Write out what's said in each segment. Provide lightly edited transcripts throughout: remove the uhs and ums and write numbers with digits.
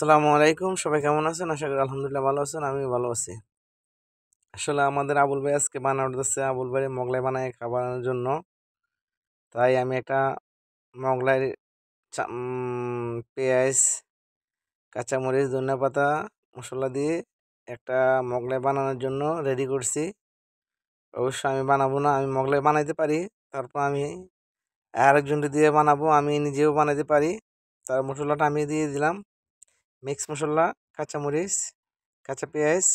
আসসালামু আলাইকুম, সবাই কেমন আছেন? আশা করি আলহামদুলিল্লাহ ভালো আছেন। আমিও ভালো আছি। আসলে আমাদের আবুল ভাই আজকে বানানো হচ্ছে আবুল ভাই মোগলাই বানায় খাবারের জন্য। তাই আমি একটা মোগলাই পেঁয়াজ, কাঁচামরিচ, ধনিয়াপাতা, মশলা দিয়ে একটা মোগলাই বানানোর জন্য রেডি করছি। অবশ্য আমি বানাবো না, আমি মোগলাই বানাইতে পারি। তারপর আমি আরেকজনকে দিয়ে বানাবো, আমি নিজেও বানাইতে পারি। তার মশলাটা আমি দিয়ে দিলাম, মিক্স মশলা, কাঁচামরিচ, কাঁচা পেঁয়াজ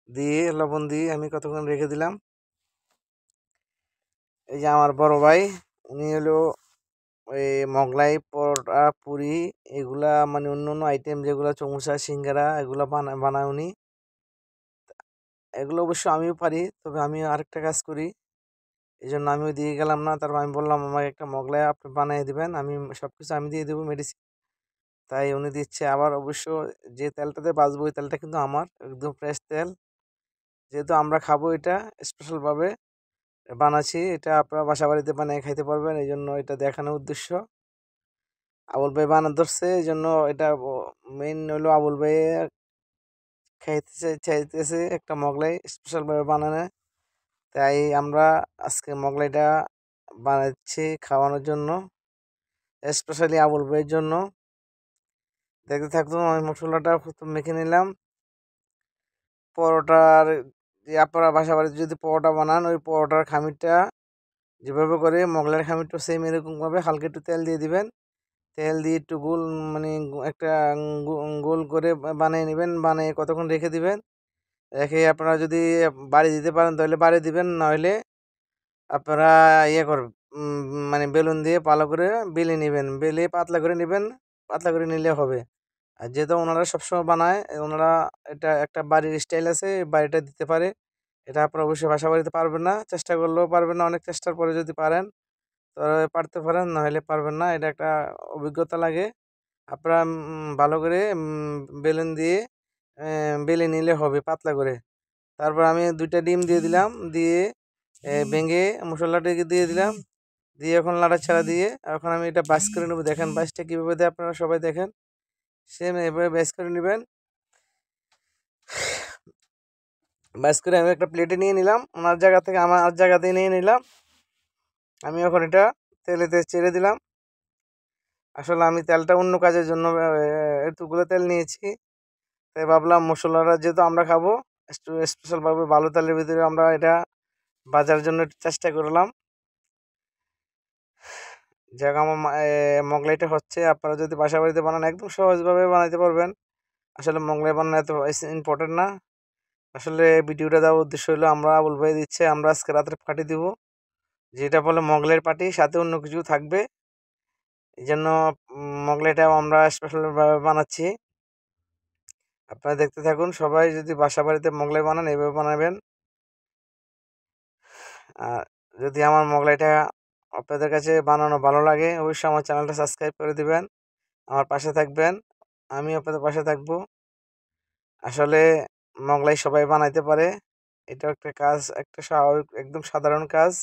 দিয়ে লবণ দিয়ে আমি কতক্ষণ রেখে দিলাম। এই যে আমার বড় ভাই, উনি হলো ওই মোগলাই, পরোটা, পুরি, এগুলা মানে অন্য অন্য আইটেম যেগুলো সমোসা, সিঙ্গারা, এগুলা বানায় উনি। এগুলো অবশ্য আমিও পারি, তবে আমি আরেকটা কাজ করি, এই জন্য আমিও দিয়ে গেলাম না। তারপর আমি বললাম আমাকে একটা মোগলাই আপনি বানিয়ে দিবেন, আমি সব কিছু আমি দিয়ে দেবো, মেডিসিন। তাই উনি দিচ্ছে। আবার অবশ্য যে তেলটাতে বাজবো ওই তেলটা কিন্তু আমার একদম ফ্রেশ তেল, যেহেতু আমরা খাবো এটা স্পেশালভাবে বানাচ্ছি। এটা আপনারা বাসা বাড়িতে বানিয়ে খাইতে পারবেন, এই জন্য এটা দেখানোর উদ্দেশ্য। আবুল ভাই বানাতে ধরছে, এই জন্য এটা মেইন হলো আবুল ভাই খাইতে চাইতেছে একটা মোগলাই স্পেশাল ভাবে বানানো। তাই আমরা আজকে মোগলাইটা বানাচ্ছি খাওয়ানোর জন্য, স্পেশালি আবুল ভাইয়ের জন্য। দেখতে থাকতাম, আমি মশলাটা প্রথম মেখে নিলাম। পরোটার যে আপনারা বাসা বাড়িতে যদি পরোটা বানান, ওই পরোটার খামিরটা যেভাবে করে মোগলাইয়ের খামিরটা সেম এরকমভাবে হালকা একটু তেল দিয়ে দিবেন। তেল দিয়ে একটু গোল মানে একটা গোল করে বানিয়ে নেবেন, বানিয়ে কতক্ষণ রেখে দিবেন। রেখে আপনারা যদি বাড়ি দিতে পারেন তাহলে বাড়ি দিবেন, নইলে আপনারা ইয়ে করবেন, মানে বেলুন দিয়ে ভালো করে বেলে নেবেন, বেলে পাতলা করে নেবেন, পাতলা করে নিলে হবে। আর যেহেতু ওনারা সবসময় বানায়, ওনারা এটা একটা বাড়ির স্টাইল আছে, বাড়িটা দিতে পারে। এটা আপনারা অবশ্যই বাসা বাড়িতে পারবেন না, চেষ্টা করলেও পারবেন না। অনেক চেষ্টার পরে যদি পারেন তবে পারতে পারেন, নাহলে পারবেন না। এটা একটা অভিজ্ঞতা লাগে। আপনারা ভালো করে বেলুন দিয়ে বেলে নিলে হবে পাতলা করে। তারপর আমি 2টা ডিম দিয়ে দিলাম, দিয়ে ভেঙে মশলাটাকে দিয়ে দিলাম, দিয়ে এখন নাড়াচাড়া দিয়ে এখন আমি এটা বাইস করে নেবো। দেখেন বাইসটা কীভাবে দেয়, আপনারা সবাই দেখেন, সেম এভাবে বাইস করে নেবেন। বাইস করে আমি একটা প্লেটে নিয়ে নিলাম, ওনার জায়গা থেকে আমার জায়গাতে নিয়ে নিলাম। আমি এখন এটা তেলেতে ছেড়ে দিলাম। আসলে আমি তেলটা অন্য কাজের জন্য এতগুলো তেল নিয়েছি। তাই ভাবলাম মশলাটা যেহেতু আমরা খাবো, একটু স্পেশালভাবে ভালো তেলের ভিতরে আমরা এটা বাজার জন্য একটু চেষ্টা করলাম। যাক, আমার মোগলাইটা হচ্ছে। আপনারা যদি বাসা বাড়িতে বানান একদম সহজভাবে বানাইতে পারবেন। আসলে মোগলাই বানানো এত ইম্পর্টেন্ট না। আসলে ভিডিওটা দেওয়ার উদ্দেশ্য হলো আমরা আবুল ভাই দিচ্ছে, আমরা আজকে রাত্রে পার্টি দিব, যেটা বলে মোগলাইয়ের পার্টি, সাথে অন্য কিছু থাকবে। এই জন্য মোগলাইটাও আমরা স্পেশালভাবে বানাচ্ছি। আপনারা দেখতে থাকুন। সবাই যদি বাসা বাড়িতে মোগলাই বানান এইভাবে বানাবেন। আর যদি আমার মোগলাইটা আপনাদের কাছে বানানো ভালো লাগে, অবশ্যই আমার চ্যানেলটা সাবস্ক্রাইব করে দিবেন, আমার পাশে থাকবেন, আমি আপনাদের পাশে থাকবো। আসলে মোগলাই সবাই বানাইতে পারে, এটা একটা কাজ, একটা স্বাভাবিক একদম সাধারণ কাজ।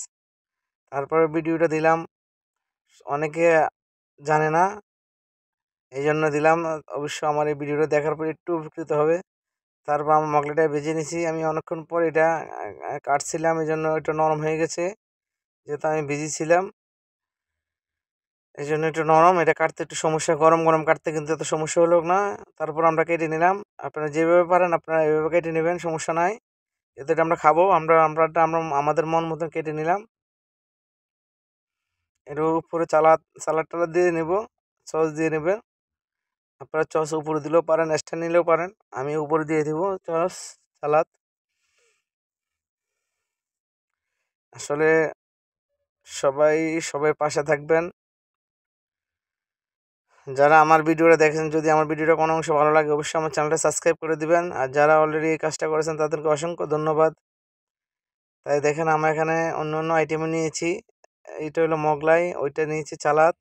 তারপরে ভিডিওটা দিলাম, অনেকে জানে না, এই জন্য দিলাম। অবশ্য আমার এই ভিডিওটা দেখার পর একটু উপকৃত হবে। তারপর আমার মোগলাইটা ভেজে নিছি, আমি অনেকক্ষণ পর এটা কাটছিলাম, এই জন্য একটু নরম হয়ে গেছে, যেহেতু আমি ভিজিয়েছিলাম এই জন্য একটু নরম। এটা কাটতে একটু সমস্যা, গরম গরম কাটতে কিন্তু এত সমস্যা হলো না। তারপর আমরা কেটে নিলাম। আপনারা যেভাবে পারেন আপনারা এভাবে কেটে নেবেন, সমস্যা নাই। এতে আমরা খাবো, আমরা আমাদের মন মতন কেটে নিলাম। এর উপরে সালাদ টালাদ দিয়ে নেব, সস দিয়ে নেবেন। আপনারা সস উপরে দিলেও পারেন, এক্সট্রা নিলেও পারেন। আমি উপরে দিয়ে দিব সস, সালাদ। আসলে সবাই সবাই পাশে থাকবেন। যারা আমার ভিডিওটা দেখেন, যদি আমার ভিডিওটা কোনো অংশ ভালো লাগে অবশ্যই আমার চ্যানেলটা সাবস্ক্রাইব করে দিবেন। আর যারা অলরেডি এই কাজটা করেছেন তাদেরকে অসংখ্য ধন্যবাদ। তাই দেখেন আমরা এখানে অন্য অন্য আইটেমও নিয়েছি। এইটা হলো মোগলাই, ওইটা নিয়েছি চালাদ।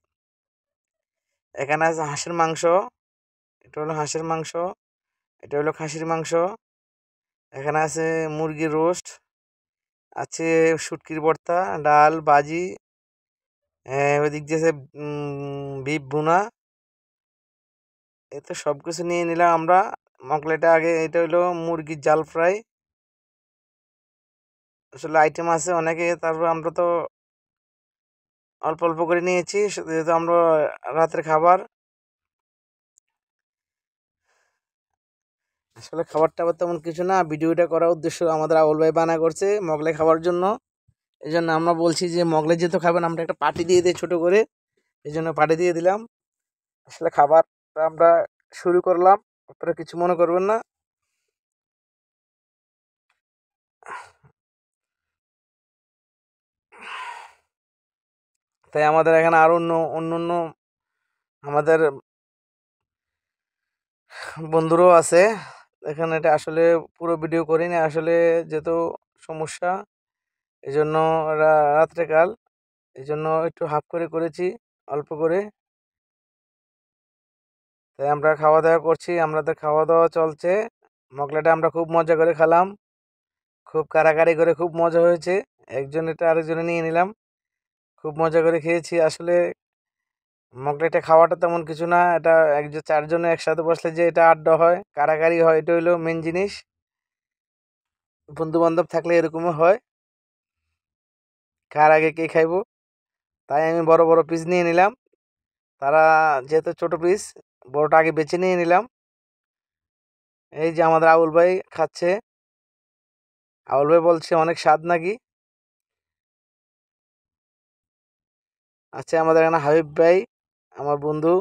এখানে আছে হাঁসের মাংস, এটা হলো হাঁসের মাংস, এটা হলো খাসির মাংস। এখানে আছে মুরগির রোস্ট, আছে শুটকির ভর্তা, ডাল, ভাজি, ওইদিক দিয়ে আছে বিফ ভুনা। এই তো সব কিছু নিয়ে নিলাম আমরা। মকলাইটা আগে, এটা হলো মুরগির জাল ফ্রাই। আসলে আইটেম আছে অনেকে, তারপর আমরা তো অল্প অল্প করে নিয়েছি, যেহেতু আমরা রাতের খাবার। আসলে খাবার টাবার তেমন কিছু না, ভিডিওটা করার উদ্দেশ্য আমাদের আউল ভাই বানা করছে মোগলাই খাওয়ার জন্য। এই জন্য আমরা বলছি যে মোগলাই যেহেতু খাবেন, আমরা একটা পার্টি দিয়ে দিই ছোট করে, এই জন্য পার্টি দিয়ে দিলাম। আসলে খাবারটা আমরা শুরু করলাম, আপনারা কিছু মনে করবেন না। তাই আমাদের এখানে আরো অন্য অন্য অন্য আমাদের বন্ধুরাও আছে এখানে। এটা আসলে পুরো ভিডিও করিনি আসলে, যেহেতু সমস্যা, এই জন্য রাত্রেকাল, এই জন্য একটু হাফ করে করেছি, অল্প করে। তাই আমরা খাওয়া দাওয়া করছি, আমাদের খাওয়া দাওয়া চলছে। মকলাটা আমরা খুব মজা করে খেলাম, খুব কারাকারি করে, খুব মজা হয়েছে। একজন এটা আরেকজনে নিয়ে নিলাম, খুব মজা করে খেয়েছি। আসলে মকলাইটা খাওয়াটা তেমন কিছু না, এটা একজন চারজনে একসাথে বসলে যে এটা আড্ডা হয়, কারাকারি হয়, এটা হইলো মেন জিনিস। বন্ধু বান্ধব থাকলে এরকমও হয়, কার আগে কে খাইবো। তাই আমি বড় বড় পিস নিয়ে নিলাম, তারা যেহেতু ছোট পিস, বড়টা আগে বেছে নিয়ে নিলাম। এই যে আমাদের আউল ভাই খাচ্ছে, আউল ভাই বলছে অনেক স্বাদ নাকি। আছে আমাদের এখানে হাবিব ভাই, আমার বন্ধু।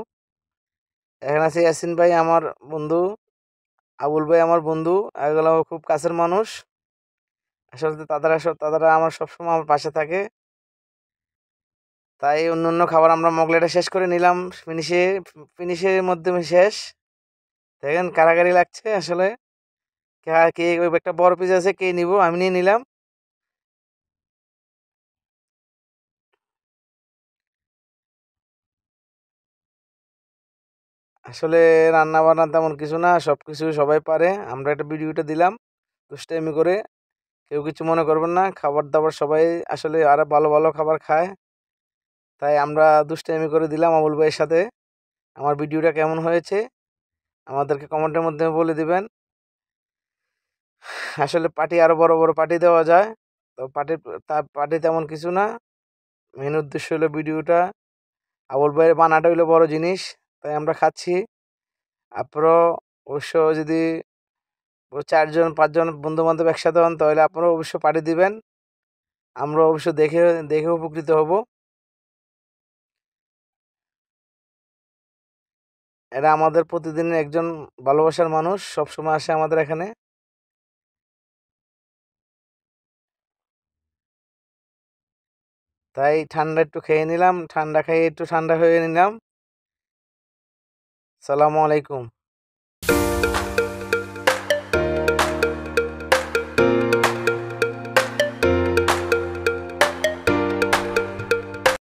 এখানে আছে ইয়াসিন ভাই, আমার বন্ধু। আবুল ভাই আমার বন্ধু। এগুলো আমার খুব কাছের মানুষ। আসলে তারা আমার সবসময় আমার পাশে থাকে। তাই অন্য অন্য খাবার আমরা মোগলাইটা শেষ করে নিলাম, ফিনিশে ফিনিশের মাধ্যমে শেষ। দেখেন কারাগারি লাগছে আসলে। কে ওই একটা বড় পিস আছে, কে নিব, আমি নিয়ে নিলাম। আসলে রান্না বান্না তেমন কিছু না, সব কিছু সবাই পারে। আমরা একটা ভিডিওটা দিলাম দুষ্টাইমি করে, কেউ কিছু মনে করবেন না। খাবার দাবার সবাই আসলে আরো ভালো ভালো খাবার খায়, তাই আমরা দুষ্টাইমি করে দিলাম আবুল ভাইয়ের সাথে। আমার ভিডিওটা কেমন হয়েছে আমাদেরকে কমেন্টের মধ্যে বলে দিবেন। আসলে পার্টি আরো বড় বড় পার্টি দেওয়া যায়, তো পার্টি তেমন কিছু না। মেন উদ্দেশ্য হলো ভিডিওটা, আবুল ভাইয়ের বানাটা হলো বড় জিনিস। তাই আমরা খাচ্ছি। আপনারাও অবশ্য যদি চারজন পাঁচজন বন্ধু বান্ধব একসাথে হন, তাহলে আপনারাও অবশ্য পার্টি দিবেন। আমরা অবশ্য দেখে দেখে উপকৃত হব। এরা আমাদের প্রতিদিনের একজন ভালোবাসার মানুষ, সবসময় আসে আমাদের এখানে। তাই ঠান্ডা একটু খেয়ে নিলাম, ঠান্ডা খেয়ে একটু ঠান্ডা হয়ে নিলাম। সালামু আলাইকুম।